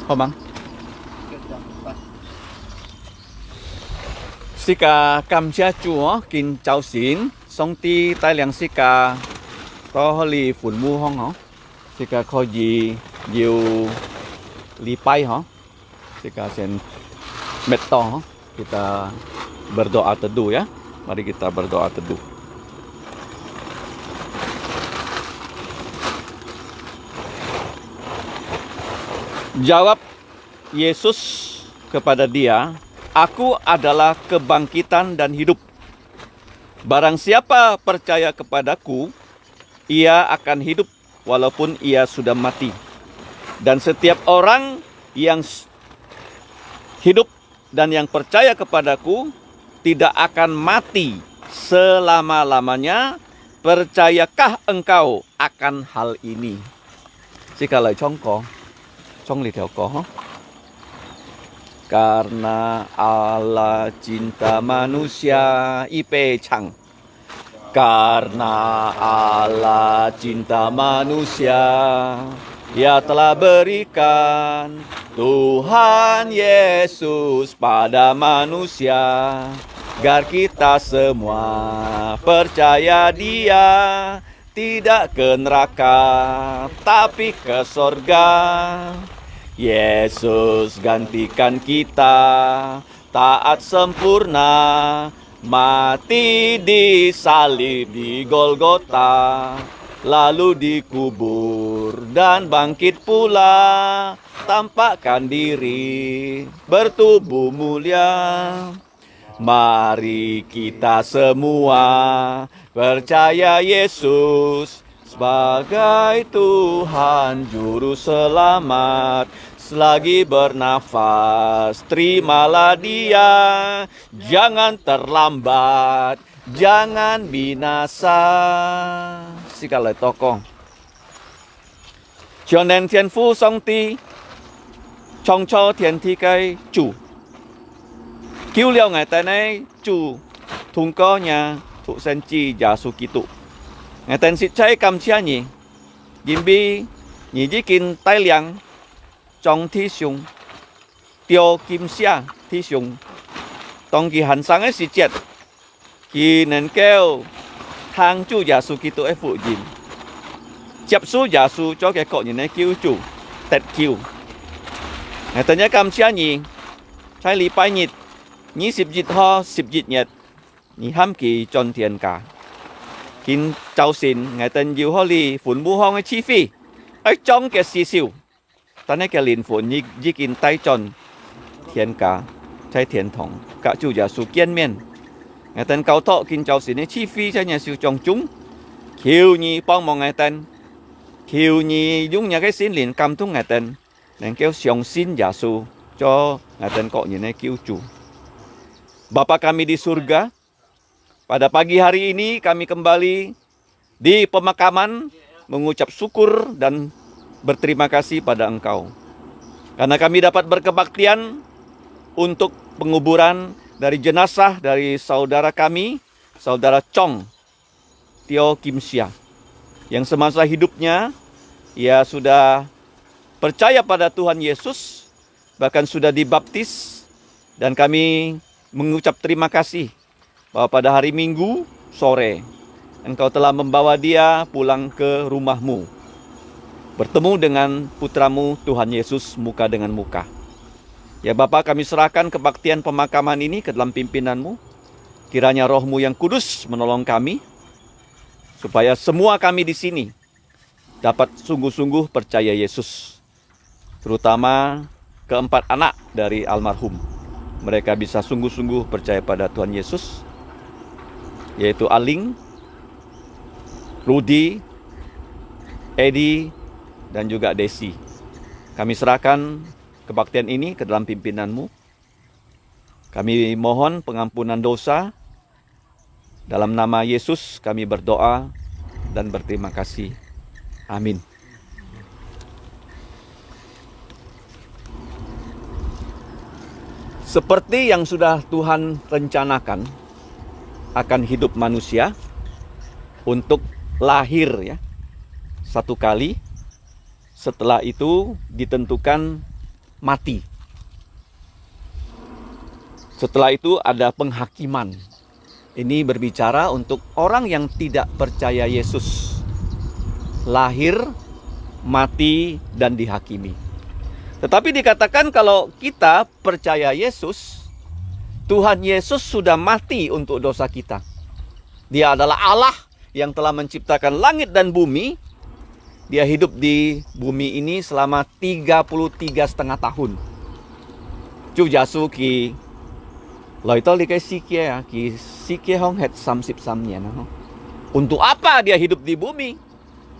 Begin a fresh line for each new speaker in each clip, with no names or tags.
Homang. Sika kam chia chuo kin chao xin song ti tai liang sika to li phun mu hong ho. Sika kho yi yiu li pai ho. Sika sen metto ho. Kita berdoa teduh ya. Mari kita berdoa teduh. Jawab Yesus kepada dia, "Aku adalah kebangkitan dan hidup. Barang siapa percaya kepadaku, ia akan hidup walaupun ia sudah mati. Dan setiap orang yang hidup dan yang percaya kepadaku tidak akan mati selama-lamanya. Percayakah engkau akan hal ini?" Jika lời trong li theo có. Karena Allah cinta manusia ipe chang. Karena Allah cinta manusia, Ia telah berikan Tuhan Yesus pada manusia, agar kita semua percaya Dia tidak ke neraka tapi ke sorga. Yesus gantikan kita taat sempurna, mati di salib di Golgota, lalu dikubur dan bangkit pula, tampakkan diri bertubuh mulia. Mari kita semua percaya Yesus sebagai Tuhan Juru Selamat. Selagi bernafas, terimalah Dia. Jangan terlambat, jangan binasa. Sika lời to con. Cho nên thiên phu song ti, trong cho thiên thi cây chủ. Cứu liệu ngày tại này chủ thùng có nhà thụ sen chi giả su kỳ tụ. Ngày tên xịt cháy cầm chia nhỉ. Dìm bi nhỉ dĩ kinh tay liang trong thi sung. Tiêu kim xia thi sung. Tông kỳ hành sáng ấy xịt chết. Kỳ nên kêu thang chủ giả su kỳ tụ ấy phụ dìm. Chập su giả su cho cái cọ nhìn này cứu chủ. Tết cứu. Ngày tên nhé cầm chia nhỉ. Trái lý bài nhịt. Nhí xịp dịt ho xịp dịt nhật. Nhí ham kỳ tròn thiền cả. Kinh châu xin ngày tên yêu ho li phun mu hong chi phi. Ở trong cái xì xìu. Ta này cái liền phun nhí kinh tay tròn thiền cả. Trái thiền thống. Cả chủ giả su kiên miên. Ngày tên cầu thọ kinh châu xin chi phi trái nhà siêu trong chúng. Khiêu nhí bong mong ngày tên. Khiêu nhí dung nhà cái xin liền cầm thúc ngày tên. Nên kêu xiong xin giả su cho ngày tên kok như này cứu chủ. Bapa kami di surga, pada pagi hari ini kami kembali di pemakaman mengucap syukur dan berterima kasih pada Engkau. Karena kami dapat berkebaktian untuk penguburan dari jenazah dari saudara kami, saudara Chong Tio Kim Sia. Yang semasa hidupnya, ia sudah percaya pada Tuhan Yesus, bahkan sudah dibaptis, dan kami mengucap terima kasih bahwa pada hari Minggu sore Engkau telah membawa dia pulang ke rumahmu, bertemu dengan putramu Tuhan Yesus muka dengan muka. Ya Bapa, kami serahkan kebaktian pemakaman ini ke dalam pimpinanmu. Kiranya rohmu yang kudus menolong kami, supaya semua kami di sini dapat sungguh-sungguh percaya Yesus, terutama keempat anak dari almarhum. Mereka bisa sungguh-sungguh percaya pada Tuhan Yesus, yaitu Aling, Rudy, Edi, dan juga Desi. Kami serahkan kebaktian ini ke dalam pimpinanmu. Kami mohon pengampunan dosa. Dalam nama Yesus kami berdoa dan berterima kasih. Amin. Seperti yang sudah Tuhan rencanakan akan hidup manusia untuk lahir ya satu kali, setelah itu ditentukan mati. Setelah itu ada penghakiman. Ini berbicara untuk orang yang tidak percaya Yesus. Lahir, mati, dan dihakimi. Tetapi dikatakan kalau kita percaya Yesus, Tuhan Yesus sudah mati untuk dosa kita. Dia adalah Allah yang telah menciptakan langit dan bumi. Dia hidup di bumi ini selama 33,5 tahun. Chu Jasu ki Loi to li kai sikie ya, ki sikie hong het 33 年. Untuk apa dia hidup di bumi?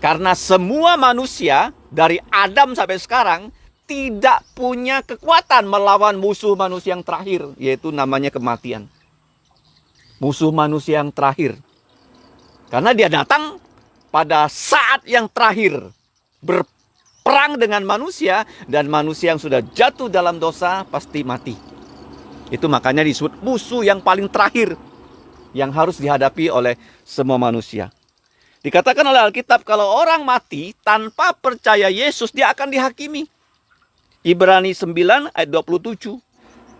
Karena semua manusia dari Adam sampai sekarang tidak punya kekuatan melawan musuh manusia yang terakhir, yaitu namanya kematian. Musuh manusia yang terakhir. Karena dia datang pada saat yang terakhir, berperang dengan manusia, dan manusia yang sudah jatuh dalam dosa pasti mati. Itu makanya disebut musuh yang paling terakhir yang harus dihadapi oleh semua manusia. Dikatakan oleh Alkitab kalau orang mati tanpa percaya Yesus, dia akan dihakimi. Ibrani 9 ayat 27.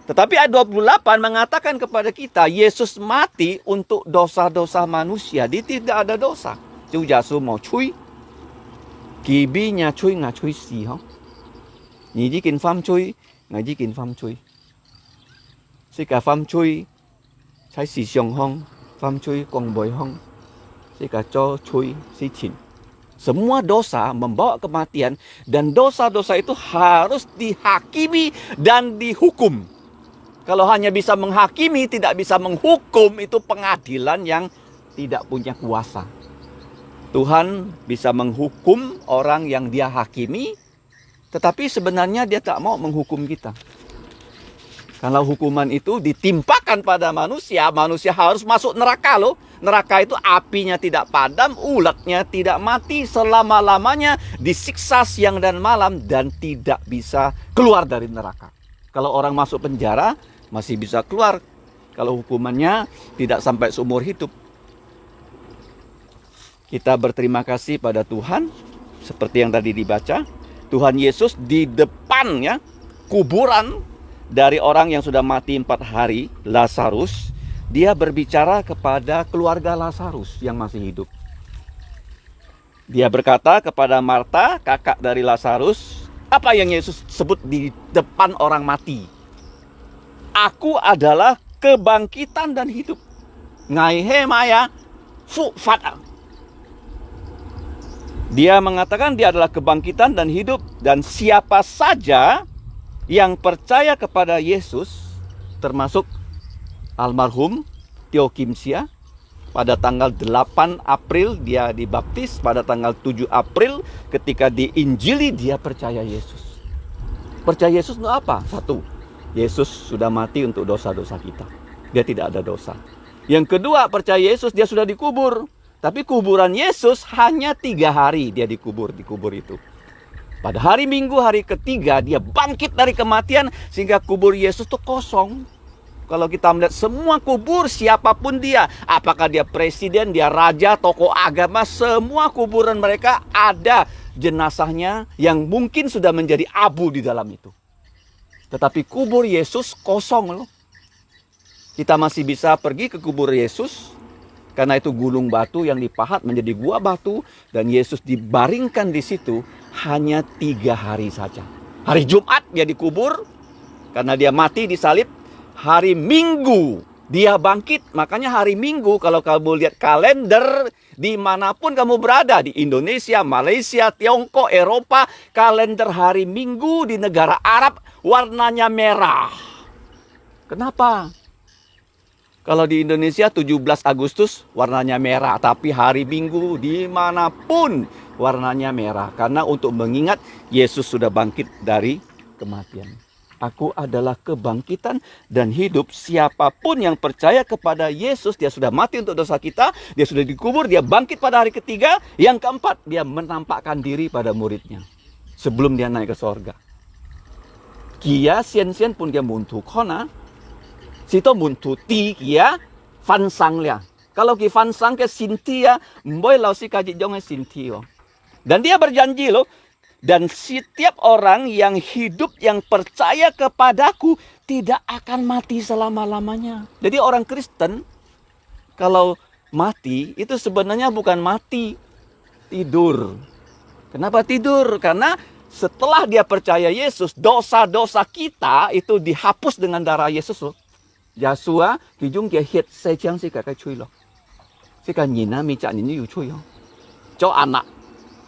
Tetapi ayat 28 mengatakan kepada kita, Yesus mati untuk dosa-dosa manusia. Dia tidak ada dosa. Chu Jasu mau cui. Kibinya cui nggak cui si ho. Ni ji kin fam cui, nggak ji kin fam cui. Sika fam cui, sai si xiong hong, fam cui kong boy hong. Sika cho cui si chin. Semua dosa membawa kematian, dan dosa-dosa itu harus dihakimi dan dihukum. Kalau hanya bisa menghakimi, tidak bisa menghukum, itu pengadilan yang tidak punya kuasa. Tuhan bisa menghukum orang yang dia hakimi, tetapi sebenarnya dia tak mau menghukum kita. Kalau hukuman itu ditimpakan pada manusia, manusia harus masuk neraka loh. Neraka itu apinya tidak padam, ulatnya tidak mati, selama-lamanya disiksa siang dan malam dan tidak bisa keluar dari neraka. Kalau orang masuk penjara masih bisa keluar. Kalau hukumannya tidak sampai seumur hidup. Kita berterima kasih pada Tuhan, seperti yang tadi dibaca. Tuhan Yesus di depannya kuburan dari orang yang sudah mati 4 hari, Lazarus, dia berbicara kepada keluarga Lazarus yang masih hidup. Dia berkata kepada Marta, kakak dari Lazarus, apa yang Yesus sebut di depan orang mati? Aku adalah kebangkitan dan hidup. Ngai he maya fu fat. Dia mengatakan dia adalah kebangkitan dan hidup, dan siapa saja yang percaya kepada Yesus, termasuk almarhum Tio Kim Sia, pada tanggal 8 April dia dibaptis, pada tanggal 7 April ketika diinjili dia percaya Yesus. Percaya Yesus untuk apa? Satu, Yesus sudah mati untuk dosa-dosa kita. Dia tidak ada dosa. Yang kedua, percaya Yesus dia sudah dikubur. Tapi kuburan Yesus hanya 3 hari dia dikubur itu. Pada hari Minggu, hari ketiga, dia bangkit dari kematian sehingga kubur Yesus itu kosong. Kalau kita melihat semua kubur, siapapun dia, apakah dia presiden, dia raja, tokoh agama, semua kuburan mereka ada jenazahnya yang mungkin sudah menjadi abu di dalam itu. Tetapi kubur Yesus kosong loh. Kita masih bisa pergi ke kubur Yesus, karena itu gunung batu yang dipahat menjadi gua batu, dan Yesus dibaringkan di situ hanya 3 hari saja. Hari Jumat dia dikubur karena dia mati disalib. Hari Minggu dia bangkit. Makanya hari Minggu kalau kamu lihat kalender dimanapun kamu berada, di Indonesia, Malaysia, Tiongkok, Eropa, kalender hari Minggu di negara Arab warnanya merah. Kenapa? Kalau di Indonesia 17 Agustus warnanya merah, tapi hari Minggu dimanapun warnanya merah. Karena untuk mengingat Yesus sudah bangkit dari kematian. Aku adalah kebangkitan dan hidup. Siapapun yang percaya kepada Yesus, dia sudah mati untuk dosa kita, dia sudah dikubur, dia bangkit pada hari ketiga. Yang keempat, dia menampakkan diri pada muridnya sebelum dia naik ke sorga. Kia sien-sien pun dia muntu kona, sito muntu ti kia fan sang lia. Kalau ki fan sang ke sintia, mboy lau si kaji jonge sintio. Dan dia berjanji loh, Dan setiap orang yang hidup, yang percaya kepadaku, tidak akan mati selama-lamanya. Jadi orang Kristen, kalau mati, itu sebenarnya bukan mati, tidur. Kenapa tidur? Karena setelah dia percaya Yesus, dosa-dosa kita itu dihapus dengan darah Yesus loh. Yeshua, hijung kia hiet sejang si kakak cuy loh. Si kan nyina mi cak nini yu cuy loh. Cho anak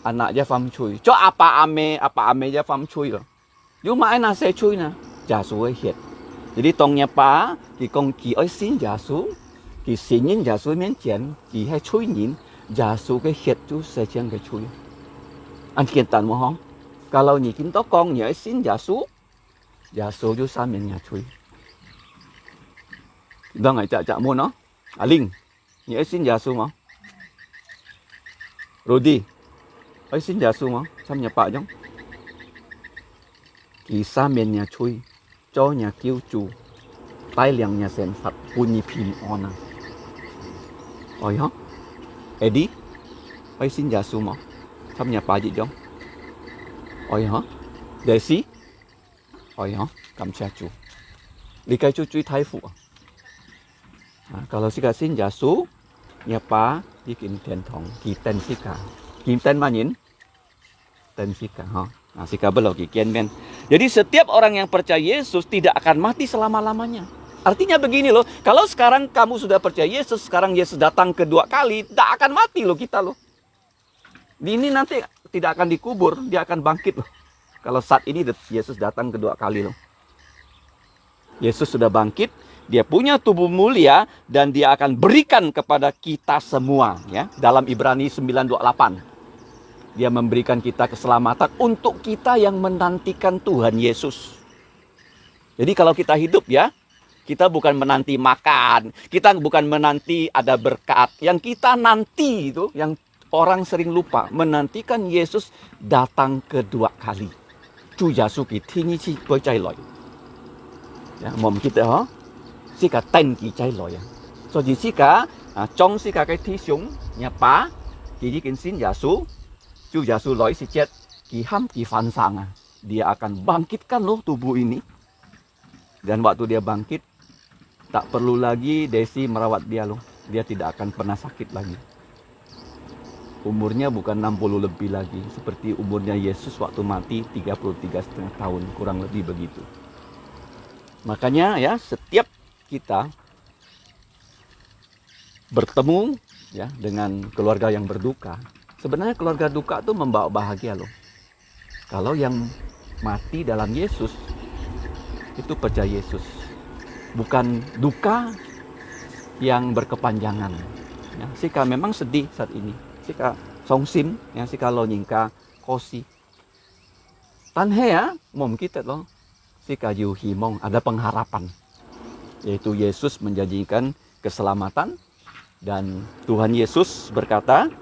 aja fam cuy. Cho apa ame aja fam cuy loh. Yu mãi na se cuy na. Yeshua hiet. Jadi tongnya pa, ki kong ki oi xin Yeshua, ki xin yin Yeshua mian chien, ki hai cuy yin, Yeshua cái hiet chú sejang cái cuy. Anh kiên tàn mo hong. Kalau nhị kính tó con nhớ xin giả số chú sa miền nhà chui. Đó ngày chạ mua nó. Linh, nhớ xin giả số mà. Rồi đi. Ấy xin giả số mà, xăm nhà bạ giống. Kỳ sa miền nhà chui, cho nhà kêu chủ, tay liang nhà sen phật, bunyi pin ona. Ôi hả? Eddie, ấy xin giả số mà, xăm nhà bạ gì giống. Ôi hả? Desi? Ôi hả? Cảm ơn chú. Đi cái chú truy thái phụ. Kalau sika xin giả số, nhà bạ đi kiếm tiền thong, kỳ tên sika. Kiếm tên mà nhìn? Tên sika, ha? Sika belum kian men. Jadi setiap orang yang percaya Yesus tidak akan mati selama-lamanya. Artinya begini loh, kalau sekarang kamu sudah percaya Yesus, sekarang Yesus datang kedua kali, tidak akan mati loh kita loh. Ini nanti tidak akan dikubur, dia akan bangkit loh. Kalau saat ini Yesus datang kedua kali loh. Yesus sudah bangkit, dia punya tubuh mulia dan dia akan berikan kepada kita semua ya. Dalam Ibrani 9:28. Dia memberikan kita keselamatan untuk kita yang menantikan Tuhan Yesus. Jadi kalau kita hidup ya, kita bukan menanti makan, kita bukan menanti ada berkat. Yang kita nanti itu, yang orang sering lupa, menantikan Yesus datang kedua kali. Chu Yesu ki thi chi với chay loi. Ya, mom kita ha. Sika ten ki chay loi ya. So ji sika trong sika cái thi súng nhà pa, ki ji kin sin Yesu. Chu Yesu loi si chết ki ham ki fan sang. Dia akan bangkitkan loh tubuh ini. Dan waktu dia bangkit, tak perlu lagi Desi merawat dia loh. Dia tidak akan pernah sakit lagi. Umurnya bukan 60 lebih lagi. Seperti umurnya Yesus waktu mati 33,5 tahun. Kurang lebih begitu. Makanya ya setiap kita bertemu ya dengan keluarga yang berduka. Sebenarnya keluarga duka itu membawa bahagia loh. Kalau yang mati dalam Yesus, itu percaya Yesus. Bukan duka yang berkepanjangan. Ya, Sika memang sedih saat ini. Sika songsim, ya Sika lo nyingka kosi. Tanhe ya, mom kita loh. Sika yu himong, ada pengharapan. Yaitu Yesus menjanjikan keselamatan. Dan Tuhan Yesus berkata,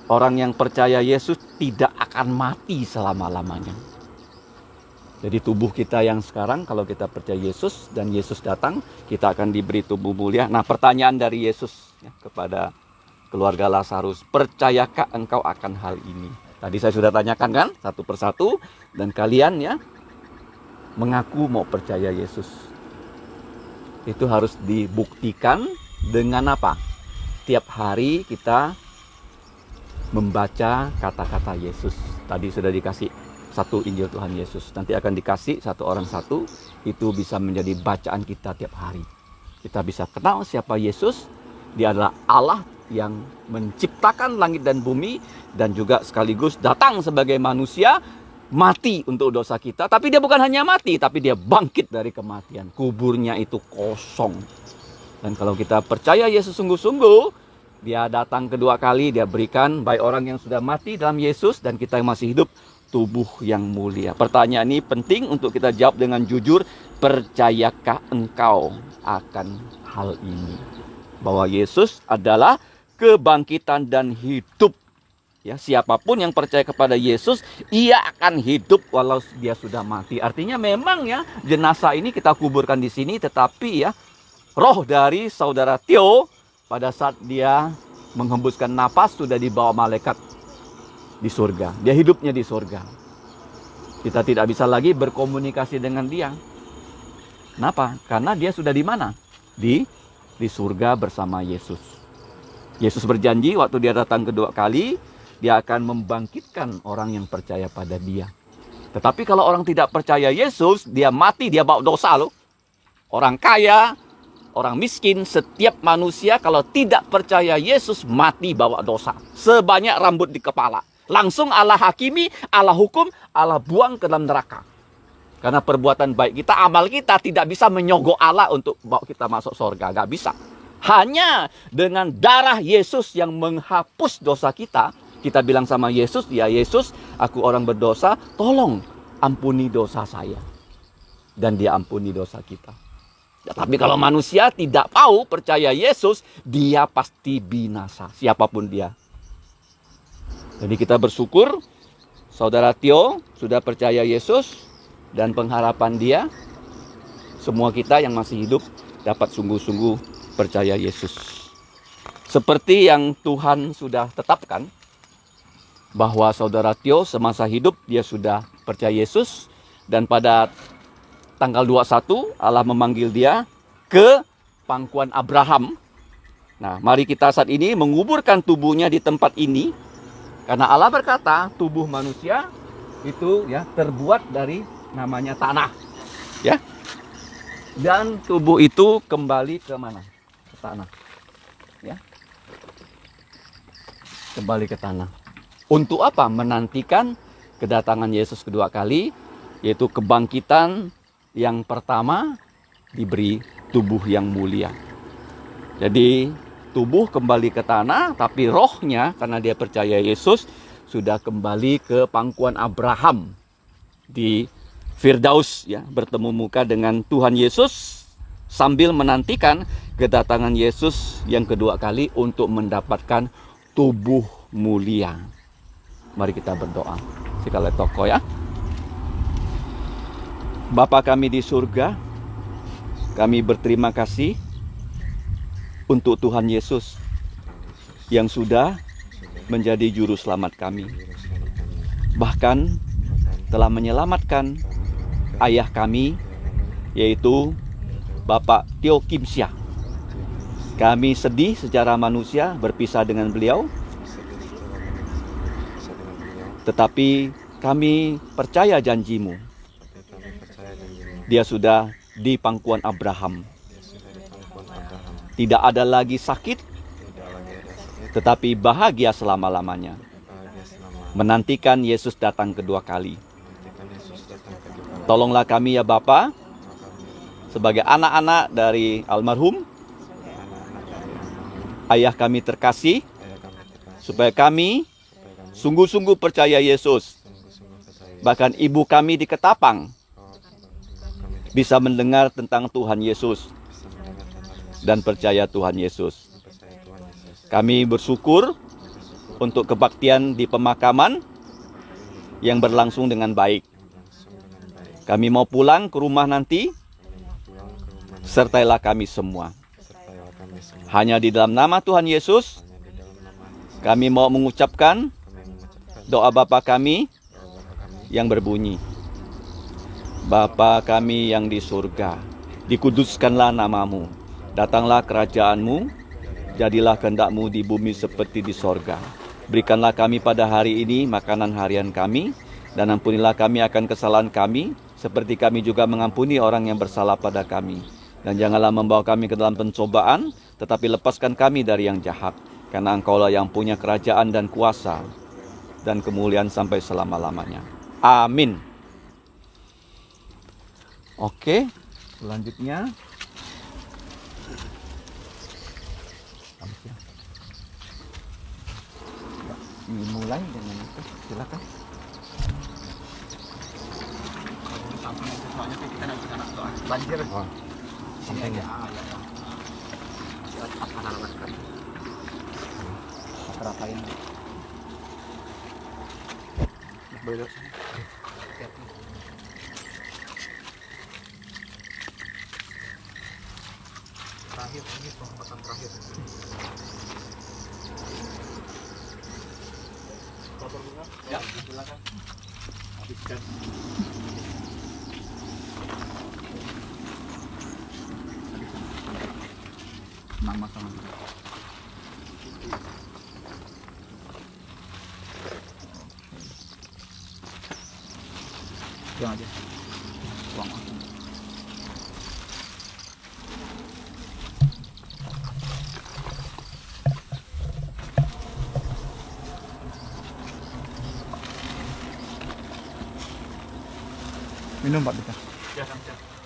orang yang percaya Yesus tidak akan mati selama-lamanya. Jadi tubuh kita yang sekarang kalau kita percaya Yesus dan Yesus datang, kita akan diberi tubuh mulia. Nah, pertanyaan dari Yesus ya, kepada keluarga Lazarus, percayakah engkau akan hal ini? Tadi saya sudah tanyakan kan satu persatu dan kalian ya mengaku mau percaya Yesus. Itu harus dibuktikan dengan apa? Tiap hari kita membaca kata-kata Yesus. Tadi sudah dikasih satu Injil Tuhan Yesus. Nanti akan dikasih satu orang satu. Itu bisa menjadi bacaan kita tiap hari. Kita bisa kenal siapa Yesus. Dia adalah Allah yang menciptakan langit dan bumi. Dan juga sekaligus datang sebagai manusia. Mati untuk dosa kita. Tapi dia bukan hanya mati. Tapi dia bangkit dari kematian. Kuburnya itu kosong. Dan kalau kita percaya Yesus sungguh-sungguh, dia datang kedua kali, dia berikan baik orang yang sudah mati dalam Yesus dan kita yang masih hidup, tubuh yang mulia. Pertanyaan ini penting untuk kita jawab dengan jujur. Percayakah engkau akan hal ini? Bahwa Yesus adalah kebangkitan dan hidup. Ya, siapapun yang percaya kepada Yesus, ia akan hidup walau dia sudah mati. Artinya memang ya, jenazah ini kita kuburkan di sini, tetapi ya, roh dari saudara Tio pada saat dia menghembuskan napas sudah dibawa malaikat di surga. Dia hidupnya di surga. Kita tidak bisa lagi berkomunikasi dengan dia. Kenapa? Karena dia sudah di mana? Di surga bersama Yesus. Yesus berjanji waktu dia datang kedua kali, dia akan membangkitkan orang yang percaya pada dia. Tetapi kalau orang tidak percaya Yesus, dia mati, dia bawa dosa loh. Orang kaya, orang miskin, setiap manusia kalau tidak percaya Yesus mati bawa dosa. Sebanyak rambut di kepala. Langsung Allah hakimi, Allah hukum, Allah buang ke dalam neraka. Karena perbuatan baik kita, amal kita tidak bisa menyogok Allah untuk bawa kita masuk surga. Gak bisa. Hanya dengan darah Yesus yang menghapus dosa kita, kita bilang sama Yesus, ya Yesus, aku orang berdosa, tolong ampuni dosa saya. Dan dia ampuni dosa kita. Ya, tapi kalau manusia tidak mau percaya Yesus, dia pasti binasa, siapapun dia. Jadi kita bersyukur, saudara Tio sudah percaya Yesus, dan pengharapan dia, semua kita yang masih hidup dapat sungguh-sungguh percaya Yesus. Seperti yang Tuhan sudah tetapkan, bahwa saudara Tio semasa hidup dia sudah percaya Yesus, dan pada tanggal 21 Allah memanggil dia ke pangkuan Abraham. Nah, mari kita saat ini menguburkan tubuhnya di tempat ini, karena Allah berkata tubuh manusia itu ya terbuat dari namanya tanah, ya. Dan tubuh itu kembali ke mana? Ke tanah, ya. Kembali ke tanah. Untuk apa? Menantikan kedatangan Yesus kedua kali, yaitu kebangkitan yang pertama diberi tubuh yang mulia. Jadi tubuh kembali ke tanah, tapi rohnya karena dia percaya Yesus sudah kembali ke pangkuan Abraham di Firdaus, ya, bertemu muka dengan Tuhan Yesus sambil menantikan kedatangan Yesus yang kedua kali untuk mendapatkan tubuh mulia. Mari kita berdoa. Sekali toko ya. Bapa kami di surga, kami berterima kasih untuk Tuhan Yesus yang sudah menjadi juru selamat kami. Bahkan telah menyelamatkan ayah kami, yaitu Bapak Tio Kim Sia. Kami sedih secara manusia berpisah dengan beliau, tetapi kami percaya janjimu. Dia sudah di pangkuan Abraham. Tidak ada lagi sakit, tetapi bahagia selama-lamanya. Menantikan Yesus datang kedua kali. Tolonglah kami ya Bapa, sebagai anak-anak dari almarhum ayah kami terkasih, supaya kami sungguh-sungguh percaya Yesus. Bahkan ibu kami di Ketapang bisa mendengar tentang Tuhan Yesus dan percaya Tuhan Yesus. Kami bersyukur untuk kebaktian di pemakaman yang berlangsung dengan baik. Kami mau pulang ke rumah nanti, sertailah kami semua. Hanya di dalam nama Tuhan Yesus, kami mau mengucapkan doa Bapa kami yang berbunyi, Bapa kami yang di surga, dikuduskanlah namamu, datanglah kerajaanmu, jadilah kehendak-mu di bumi seperti di sorga. Berikanlah kami pada hari ini makanan harian kami, dan ampunilah kami akan kesalahan kami, seperti kami juga mengampuni orang yang bersalah pada kami. Dan janganlah membawa kami ke dalam pencobaan, tetapi lepaskan kami dari yang jahat. Karena Engkaulah yang punya kerajaan dan kuasa dan kemuliaan sampai selama-lamanya. Amin. Oke, selanjutnya dimulai dengan itu, silakan. Banjir. Oh, sampingnya. Apa ini? Belok. Terakhir ini penghormatan terakhir. Ya, silakan. Habiskan.
Mama sama. Buang aja. Buang. Minum Pak Bita.
Ya, siap.